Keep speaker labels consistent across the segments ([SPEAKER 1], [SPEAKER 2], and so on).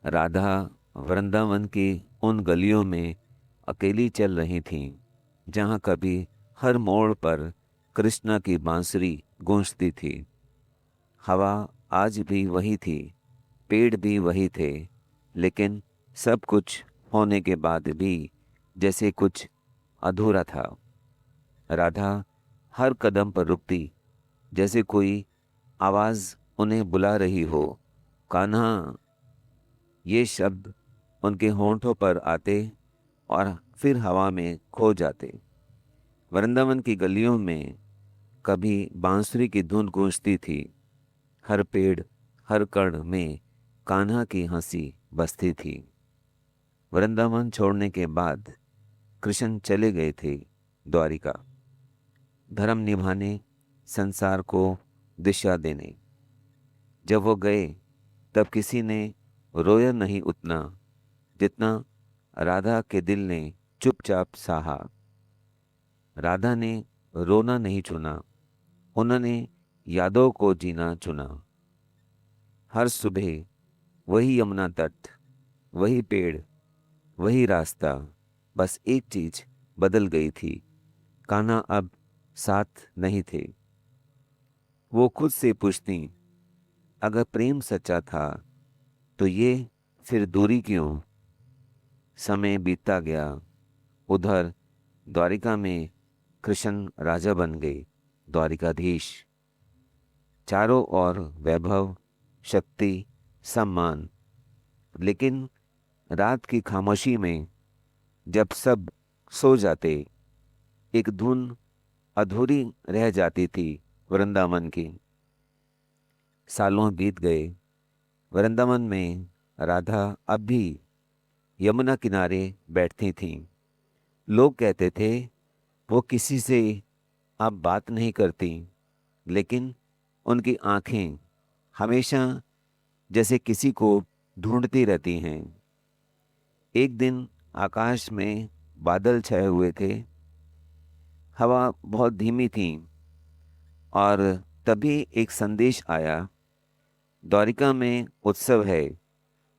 [SPEAKER 1] राधा वृंदावन की उन गलियों में अकेली चल रही थीं, जहाँ कभी हर मोड़ पर कृष्णा की बांसुरी गूंजती थी। हवा आज भी वही थी, पेड़ भी वही थे, लेकिन सब कुछ होने के बाद भी जैसे कुछ अधूरा था। राधा हर कदम पर रुकती, जैसे कोई आवाज उन्हें बुला रही हो, कान्हा। ये शब्द उनके होंठों पर आते और फिर हवा में खो जाते। वृंदावन की गलियों में कभी बांसुरी की धुन गूंजती थी, हर पेड़ हर कण में कान्हा की हंसी बसती थी। वृंदावन छोड़ने के बाद कृष्ण चले गए थे द्वारिका, धर्म निभाने, संसार को दिशा देने। जब वो गए तब किसी ने रोया नहीं उतना जितना राधा के दिल ने चुपचाप सहा। राधा ने रोना नहीं चुना, उन्होंने यादों को जीना चुना। हर सुबह वही यमुना तट, वही पेड़, वही रास्ता। बस एक चीज बदल गई थी, कान्हा अब साथ नहीं थे। वो खुद से पूछती, अगर प्रेम सच्चा था तो ये फिर दूरी क्यों? समय बीतता गया। उधर द्वारिका में कृष्ण राजा बन गए, द्वारिकाधीश। चारों ओर वैभव, शक्ति, सम्मान। लेकिन रात की खामोशी में जब सब सो जाते, एक धुन अधूरी रह जाती थी वृंदावन की। सालों बीत गए, वृंदावन में राधा अब भी यमुना किनारे बैठती थीं। लोग कहते थे वो किसी से अब बात नहीं करती, लेकिन उनकी आंखें हमेशा जैसे किसी को ढूंढती रहती हैं। एक दिन आकाश में बादल छाए हुए थे, हवा बहुत धीमी थी, और तभी एक संदेश आया, द्वारिका में उत्सव है,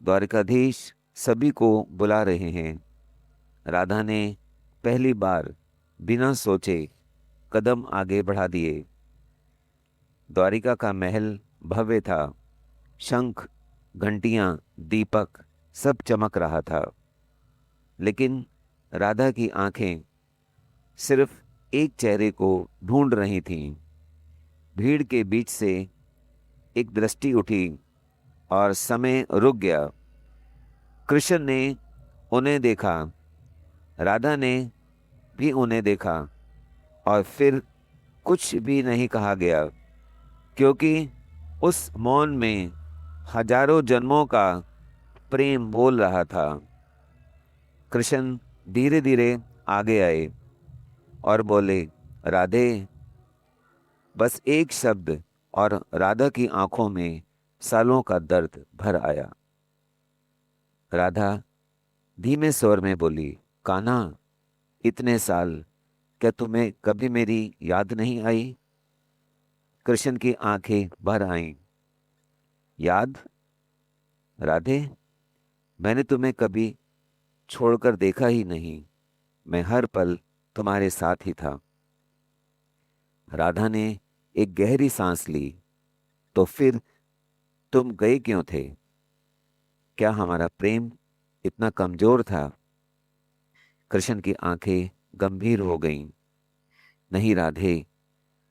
[SPEAKER 1] द्वारिकाधीश सभी को बुला रहे हैं। राधा ने पहली बार बिना सोचे कदम आगे बढ़ा दिए। द्वारिका का महल भव्य था, शंख, घंटियां, दीपक सब चमक रहा था। लेकिन राधा की आंखें सिर्फ एक चेहरे को ढूंढ रही थीं। भीड़ के बीच से एक दृष्टि उठी और समय रुक गया। कृष्ण ने उन्हें देखा, राधा ने भी उन्हें देखा, और फिर कुछ भी नहीं कहा गया, क्योंकि उस मौन में हजारों जन्मों का प्रेम बोल रहा था। कृष्ण धीरे धीरे आगे आए और बोले, राधे। बस एक शब्द, और राधा की आंखों में सालों का दर्द भर आया। राधा धीमे स्वर में बोली, कान्हा, इतने साल, क्या तुम्हें कभी मेरी याद नहीं आई? कृष्ण की आंखें भर आईं। याद? राधे, मैंने तुम्हें कभी छोड़कर देखा ही नहीं, मैं हर पल तुम्हारे साथ ही था। राधा ने एक गहरी सांस ली। तो फिर तुम गए क्यों थे? क्या हमारा प्रेम इतना कमजोर था? कृष्ण की आंखें गंभीर हो गईं। नहीं राधे,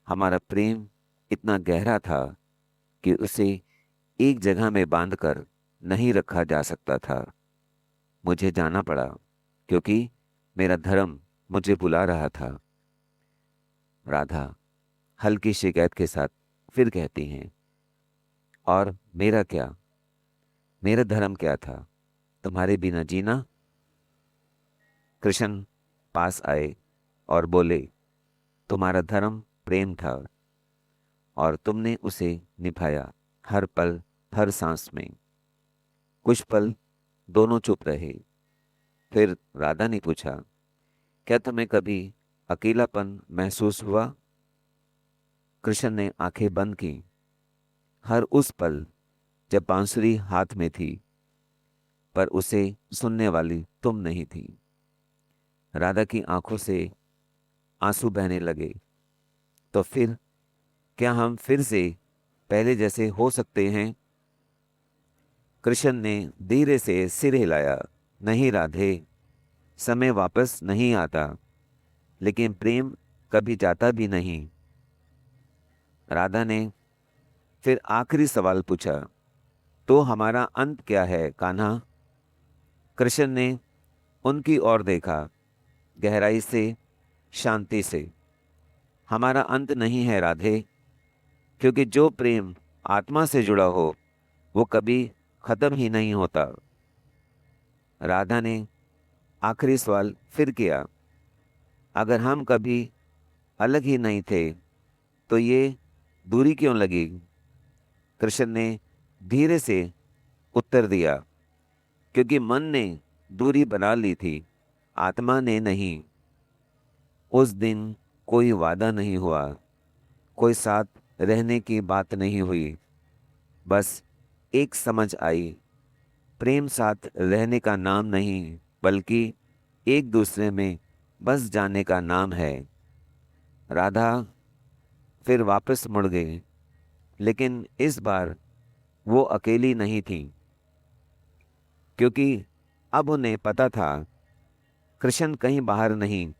[SPEAKER 1] हमारा प्रेम इतना गहरा था कि उसे एक जगह में बांधकर नहीं रखा जा सकता था। मुझे जाना पड़ा, क्योंकि मेरा धर्म मुझे बुला रहा था। राधा हल्की शिकायत के साथ फिर कहती हैं, और मेरा क्या? मेरा धर्म क्या था? तुम्हारे बिना जीना? कृष्ण पास आए और बोले, तुम्हारा धर्म प्रेम था, और तुमने उसे निभाया, हर पल, हर सांस में। कुछ पल दोनों चुप रहे। फिर राधा ने पूछा, क्या तुम्हें कभी अकेलापन महसूस हुआ? कृष्ण ने आंखें बंद की। हर उस पल जब बांसुरी हाथ में थी, पर उसे सुनने वाली तुम नहीं थी। राधा की आंखों से आंसू बहने लगे। तो फिर क्या हम फिर से पहले जैसे हो सकते हैं? कृष्ण ने धीरे से सिर हिलाया। नहीं राधे, समय वापस नहीं आता, लेकिन प्रेम कभी जाता भी नहीं। राधा ने फिर आखिरी सवाल पूछा, तो हमारा अंत क्या है कान्हा? कृष्ण ने उनकी ओर देखा, गहराई से, शांति से। हमारा अंत नहीं है राधे, क्योंकि जो प्रेम आत्मा से जुड़ा हो वो कभी खत्म ही नहीं होता। राधा ने आखिरी सवाल फिर किया, अगर हम कभी अलग ही नहीं थे तो ये दूरी क्यों लगी? कृष्ण ने धीरे से उत्तर दिया, क्योंकि मन ने दूरी बना ली थी, आत्मा ने नहीं। उस दिन कोई वादा नहीं हुआ, कोई साथ रहने की बात नहीं हुई। बस एक समझ आई, प्रेम साथ रहने का नाम नहीं, बल्कि एक दूसरे में बस जाने का नाम है। राधा फिर वापस मुड़ गई, लेकिन इस बार वो अकेली नहीं थी, क्योंकि अब उन्हें पता था कृष्ण कहीं बाहर नहीं,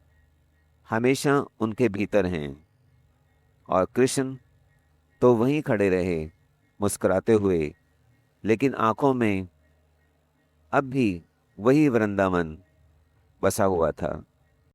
[SPEAKER 1] हमेशा उनके भीतर हैं। और कृष्ण तो वहीं खड़े रहे, मुस्कुराते हुए, लेकिन आंखों में अब भी वही वृंदावन बसा हुआ था।